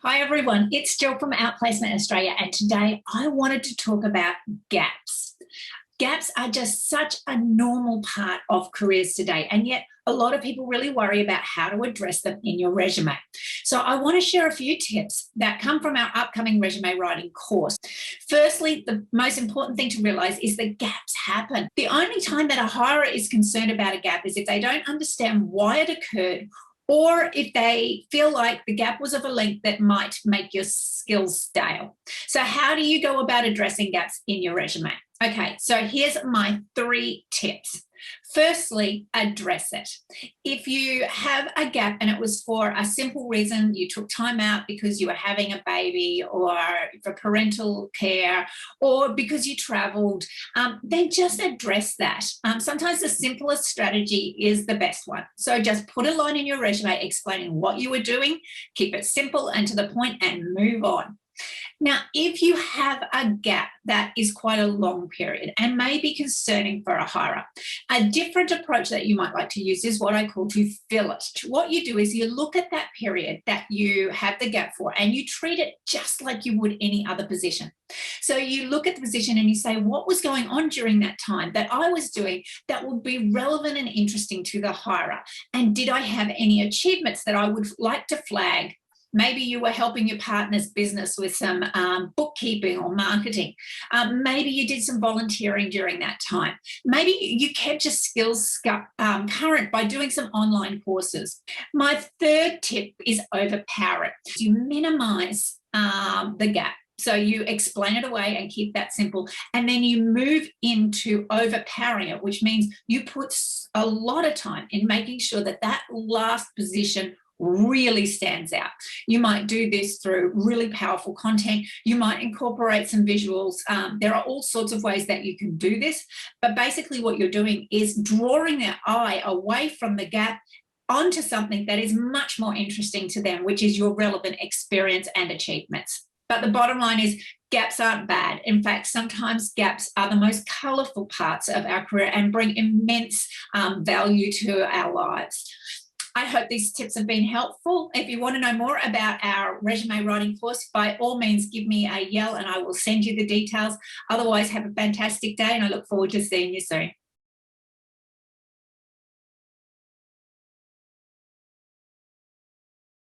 Hi everyone, it's Jill from Outplacement Australia, and today I wanted to talk about gaps. Gaps are just such a normal part of careers today, and yet a lot of people really worry about how to address them in your resume. So I want to share a few tips that come from our upcoming resume writing course. Firstly, the most important thing to realize is that gaps happen. The only time that a hirer is concerned about a gap is if they don't understand why it occurred, or if they feel like the gap was of a length that might make your skills stale. So how do you go about addressing gaps in your resume? Okay, so here's my 3 tips. Firstly, address it. If you have a gap and it was for a simple reason, you took time out because you were having a baby or for parental care or because you traveled, then just address that. Sometimes the simplest strategy is the best one. So just put a line in your resume explaining what you were doing, keep it simple and to the point, and move on. Now, if you have a gap that is quite a long period and may be concerning for a hirer, a different approach that you might like to use is what I call to fill it. What you do is you look at that period that you have the gap for and you treat it just like you would any other position. So you look at the position and you say, what was going on during that time that I was doing that would be relevant and interesting to the hirer? And did I have any achievements that I would like to flag? Maybe you were helping your partner's business with some bookkeeping or marketing. Maybe you did some volunteering during that time. Maybe you kept your skills current by doing some online courses. My 3rd tip is overpower it. You minimize the gap. So you explain it away and keep that simple. And then you move into overpowering it, which means you put a lot of time in making sure that that last position really stands out. You might do this through really powerful content. You might incorporate some visuals. There are all sorts of ways that you can do this, but basically what you're doing is drawing their eye away from the gap onto something that is much more interesting to them, which is your relevant experience and achievements. But the bottom line is gaps aren't bad. In fact, sometimes gaps are the most colourful parts of our career and bring immense value to our lives. I hope these tips have been helpful. If you want to know more about our resume writing course, by all means, give me a yell and I will send you the details. Otherwise, have a fantastic day and I look forward to seeing you soon.